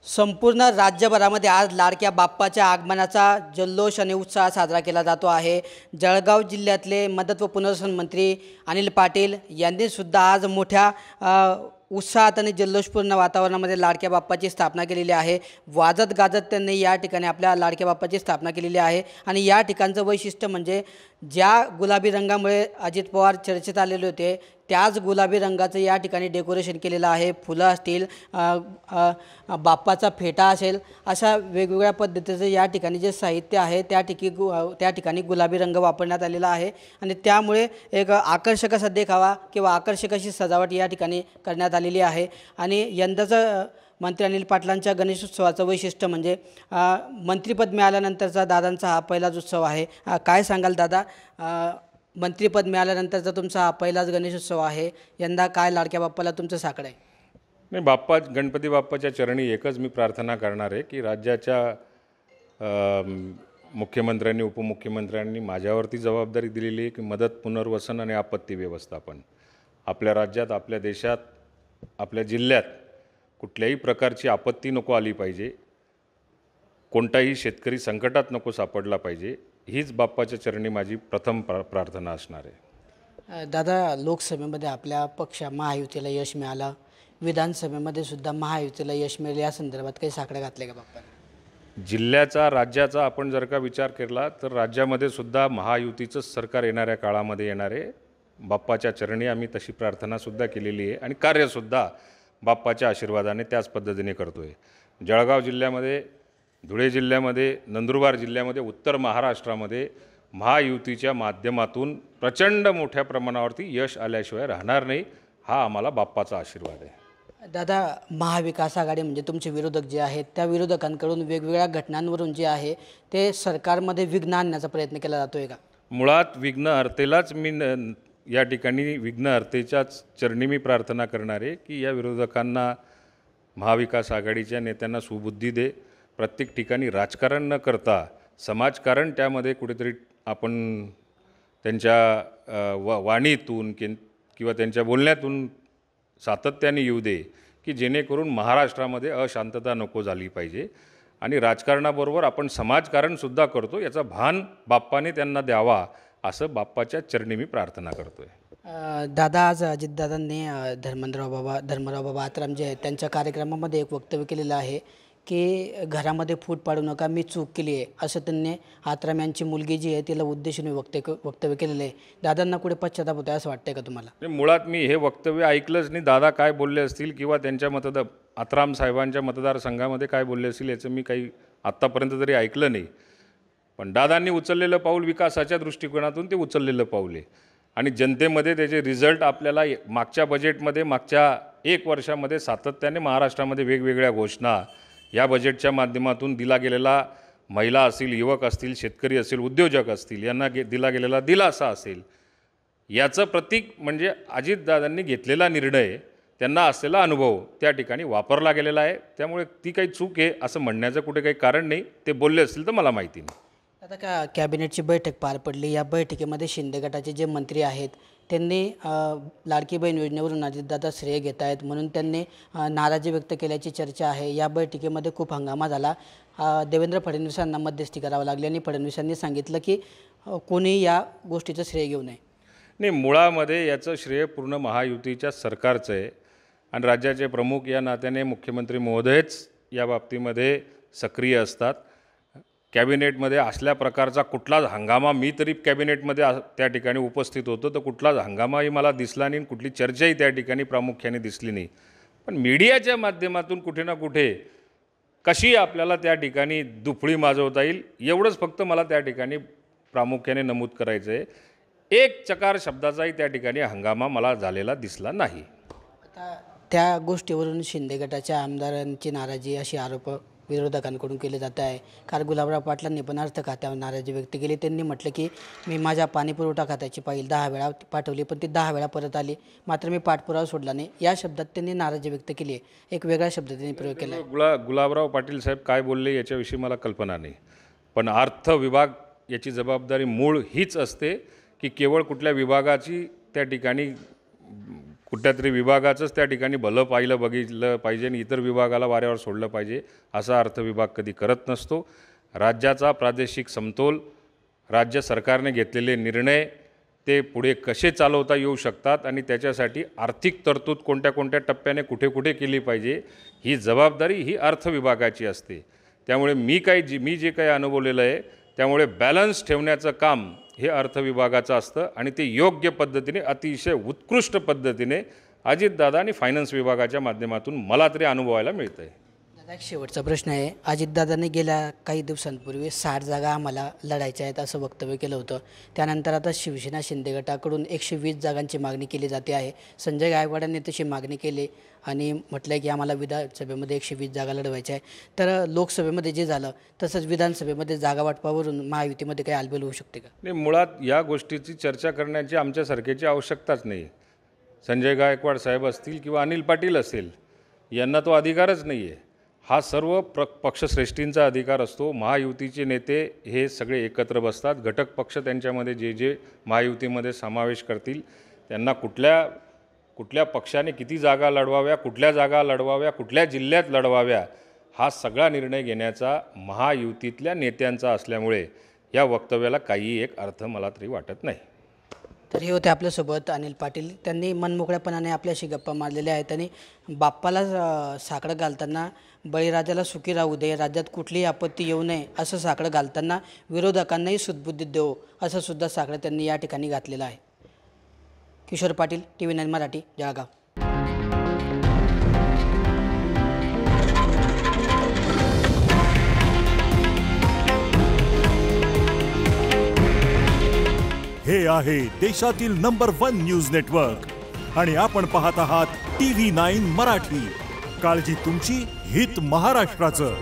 संपूर्ण राज्यभरामध्ये आज लाडक्या बाप्पाच्या आगमनाचा जल्लोष आणि उत्साह साजरा केला जातो आहे। जळगाव जिल्ह्यातले मदत व पुनर्वसन मंत्री अनिल पाटील यांनी सुद्धा आज मोठ्या उत्साहात आणि जल्लोषपूर्ण वातावरणामध्ये लाडक्या बाप्पाची स्थापना केलेली आहे। वाजत गाजत त्यांनी या ठिकाणी आपल्या लाडक्या बाप्पाची स्थापना केलेली आहे आणि या ठिकाणचं वैशिष्ट्य म्हणजे ज्या गुलाबी रंगामुळे अजित पवार चर्चेत आलेले होते त्याच गुलाबी रंगाचं या ठिकाणी डेकोरेशन केलेलं आहे। फुलं असतील, बाप्पाचा फेटा असेल, अशा वेगवेगळ्या पद्धतीचं या ठिकाणी जे साहित्य आहे त्या ठिकाणी गुलाबी रंग वापरण्यात आलेला आहे आणि त्यामुळे एक आकर्षक असा देखावा किंवा आकर्षक अशी सजावट या ठिकाणी करण्यात आलेली आहे। आणि यंदाचं मंत्री अनिल पाटलांच्या गणेशोत्सवाचं वैशिष्ट्य म्हणजे मंत्रिपद मिळाल्यानंतरचा दादांचा हा पहिलाच उत्सव आहे। काय सांगाल दादा, मंत्रिपद मिळाल्यानंतरचा तुमचा हा पहिलाच गणेशोत्सव आहे, यंदा काय लाडक्या बाप्पाला तुमचं साकडं आहे? नाही, गणपती बाप्पाच्या चरणी एकच मी प्रार्थना करणार आहे की राज्याच्या मुख्यमंत्र्यांनी उपमुख्यमंत्र्यांनी माझ्यावरती जबाबदारी दिलेली आहे की मदत, पुनर्वसन आणि आपत्ती व्यवस्थापन आपल्या राज्यात, आपल्या देशात, आपल्या जिल्ह्यात कुठल्याही प्रकारची आपत्ती नको आली पाहिजे, कोणताही शेतकरी संकटात नको सापडला पाहिजे, हीच बाप्पाच्या चरणी माझी प्रथम प्रार्थना असणार आहे। दादा, लोकसभेमध्ये आपल्या पक्ष महायुतीला यश मिळालं, विधानसभेमध्ये सुद्धा महायुतीला यश मिळेल, या संदर्भात काही साकडं घातले का बाप्पा? जिल्ह्याचा, राज्याचा आपण जर का विचार केला तर राज्यामध्ये सुद्धा महायुतीचंच सरकार येणाऱ्या काळामध्ये येणार आहे। बाप्पाच्या चरणी आम्ही तशी प्रार्थनासुद्धा केलेली आहे आणि कार्यसुद्धा बाप्पाच्या आशीर्वादाने त्याच पद्धतीने करतो आहे। जळगाव जिल्ह्यामध्ये, धुळे जिल्ह्यामध्ये, नंदुरबार जिल्ह्यामध्ये, उत्तर महाराष्ट्रामध्ये महायुतीच्या माध्यमातून प्रचंड मोठ्या प्रमाणावरती यश आल्याशिवाय राहणार नाही, हा आम्हाला बाप्पाचा आशीर्वाद आहे। दादा, महाविकास आघाडी म्हणजे तुमचे विरोधक जे आहेत त्या विरोधकांकडून वेगवेगळ्या घटनांवरून जे आहे ते सरकारमध्ये विघ्न आणण्याचा प्रयत्न केला जातो आहे का? मुळात विघ्नहर्तेलाच मी या ठिकाणी विघ्नहर्तेच्याच चरणी मी प्रार्थना करणार आहे की या विरोधकांना, महाविकास आघाडीच्या नेत्यांना सुबुद्धी दे। प्रत्येक ठिकाणी राजकारण न करता समाजकारण त्यामध्ये कुठेतरी आपण त्यांच्या वाणीतून किंवा त्यांच्या बोलण्यातून सातत्याने येऊ दे की जेणेकरून महाराष्ट्रामध्ये अशांतता नको झाली पाहिजे आणि राजकारणाबरोबर आपण समाजकारणसुद्धा करतो याचा भान बाप्पाने त्यांना द्यावा, असं बाप्पाच्या चरणी मी प्रार्थना करतो आहे। दादा, आज अजितदादांनी धर्मराव बाबा आत्राम जे आहेत त्यांच्या कार्यक्रमामध्ये एक वक्तव्य केलेलं आहे की घरामध्ये फूट पाडू नका, मी चूक केली आहे, असं त्यांनी आत्राम यांची मुलगी जी आहे तिला उद्देशून वक्तव्य केलेलं आहे। दादांना कुठे पश्चाताप होता असं वाटतंय का तुम्हाला? मुळात मी हे वक्तव्य ऐकलंच नाही, दादा काय बोलले असतील किंवा त्यांच्या आत्राम साहेबांच्या मतदारसंघामध्ये काय बोलले असतील याचं मी काही आत्तापर्यंत तरी ऐकलं नाही। पण दादांनी उचललेलं पाऊल विकासाच्या दृष्टिकोनातून ते उचललेलं पाऊल आहे आणि जनतेमध्ये त्याचे रिझल्ट आपल्याला मागच्या बजेटमध्ये, मागच्या 1 वर्षामध्ये सातत्याने महाराष्ट्रामध्ये वेगवेगळ्या घोषणा या बजेटच्या माध्यमातून दिला गेलेला, महिला असतील, युवक असतील, शेतकरी असतील, उद्योजक असतील, यांना दिला गेलेला दिलासा असेल, याचं प्रतीक म्हणजे अजितदादांनी घेतलेला निर्णय, त्यांना असलेला अनुभव त्या ठिकाणी वापरला गेलेला आहे। त्यामुळे ती काही चूक आहे असं म्हणण्याचं कुठे काही कारण नाही, ते बोलले असतील तर मला माहिती नाही। आता कॅबिनेटची बैठक पार पडली, या बैठकीमध्ये शिंदे गटाचे जे मंत्री आहेत त्यांनी लाडकी बहीण योजनेवरून अजितदादा श्रेय घेत आहेत म्हणून त्यांनी नाराजी व्यक्त केल्याची चर्चा आहे। या बैठकीमध्ये खूप हंगामा झाला, देवेंद्र फडणवीसांना मध्यस्थी करावं लागली आणि फडणवीसांनी सांगितलं की कोणी या गोष्टीचं श्रेय घेऊ नये। नाही, मुळामध्ये याचं श्रेय पूर्ण महायुतीच्या सरकारचं आहे आणि राज्याचे प्रमुख या नात्याने मुख्यमंत्री महोदयच या बाबतीमध्ये सक्रिय असतात। कॅबिनेटमध्ये असल्या प्रकारचा कुठलाच हंगामा, मी तरी कॅबिनेटमध्ये त्या ठिकाणी उपस्थित होतो तर कुठलाच हंगामाही मला दिसला नाही, कुठली चर्चाही त्या ठिकाणी प्रामुख्याने दिसली नाही। पण मीडियाच्या माध्यमातून कुठे ना कुठे कशी आपल्याला त्या ठिकाणी दुफळी माजवता येईल एवढंच फक्त मला त्या ठिकाणी प्रामुख्याने नमूद करायचं आहे। एक चकार शब्दाचाही त्या ठिकाणी हंगामा मला झालेला दिसला नाही। आता त्या गोष्टीवरून शिंदे गटाच्या आमदारांची नाराजी अशी आरोप विरोधकांकडून केले जात आहे। काल गुलाबराव पाटलांनी पण अर्थ खात्यावर नाराजी व्यक्त केली, त्यांनी म्हटलं की मी माझ्या पाणीपुरवठा खात्याची फाईल 10 वेळा पाठवली पण ती 10 वेळा परत आली, मात्र मी पाठपुरावा सोडला नाही, या शब्दात त्यांनी नाराजी व्यक्त केली आहे। एक वेगळा शब्द त्यांनी प्रयोग केला आहे। गुलाबराव पाटील साहेब काय बोलले याच्याविषयी मला कल्पना नाही, पण अर्थ विभाग याची जबाबदारी मूळ हीच असते की केवळ कुठल्या विभागाची त्या ठिकाणी कुठल्यातरी विभागाचंच त्या ठिकाणी भलं पाहिलं बघितलं पाहिजे आणि इतर विभागाला वाऱ्यावर सोडलं पाहिजे असा अर्थ विभाग कधी करत नसतो. राज्याचा प्रादेशिक समतोल, राज्य सरकारने घेतलेले निर्णय ते पुढे कसे चालवता येऊ शकतात आणि त्याच्यासाठी आर्थिक तरतूद कोणत्या कोणत्या टप्प्याने कुठे कुठे केली पाहिजे ही जबाबदारी ही अर्थ विभागाची असते. त्यामुळे मी जे काही अनुभवलेलं आहे त्यामुळे बॅलन्स ठेवण्याचं काम हे अर्थ विभागाचं असतं आणि ते योग्य पद्धतीने अतिशय उत्कृष्ट पद्धतीने अजितदादा आणि फायनान्स विभागाच्या माध्यमातून मला तरी अनुभवायला मिळतं आहे. दादा, एक शेवटचा प्रश्न आहे. अजितदादांनी गेल्या काही दिवसांपूर्वी 60 जागा आम्हाला लढायच्या आहेत असं वक्तव्य केलं होतं. त्यानंतर आता शिवसेना शिंदे गटाकडून 120 जागांची मागणी केली जाते आहे. संजय गायकवाडांनी तशी मागणी केली आणि म्हटलं की आम्हाला विधानसभेमध्ये 120 जागा लढवायच्या आहे. तर लोकसभेमध्ये जे झालं तसंच विधानसभेमध्ये जागा वाटपावरून महायुतीमध्ये काही आलबेल होऊ शकते का? नाही, मुळात या गोष्टीची चर्चा करण्याची आमच्यासारख्याची आवश्यकताच नाही. संजय गायकवाड साहेब असतील किंवा अनिल पाटील असेल यांना तो अधिकारच नाही आहे. हा सर्व पक्षश्रेष्ठींचा अधिकार असतो. महायुतीचे नेते हे सगळे एकत्र बसतात. घटक पक्ष त्यांच्यामध्ये जे महायुतीमध्ये समावेश करतील त्यांना कुठल्या पक्षाने किती जागा लढवाव्या, कुठल्या जागा लढवाव्या, कुठल्या जिल्ह्यात लढवाव्या हा सगळा निर्णय घेण्याचा महायुतीतल्या नेत्यांचा असल्यामुळे या वक्तव्याला काही एक अर्थ मला तरी वाटत नाही. तर हे होते आपल्यासोबत अनिल पाटील. त्यांनी मनमोकळ्यापणाने आपल्याशी गप्पा मारलेल्या आहेत आणि बाप्पाला साकडं घालताना बळीराजाला सुखी राहू दे, राज्यात कुठलीही आपत्ती येऊ नये असं साकडं घालताना विरोधकांनाही सुदबुद्धी देऊ असं सुद्धा साकडं त्यांनी या ठिकाणी घातलेलं आहे. किशोर पाटील, TV9 मराठी, जळगाव. हे आहे देशातील नंबर 1 न्यूज नेटवर्क आणि आपण पाहत आहात TV9 मराठी. काळजी तुमची, हित महाराष्ट्राचं.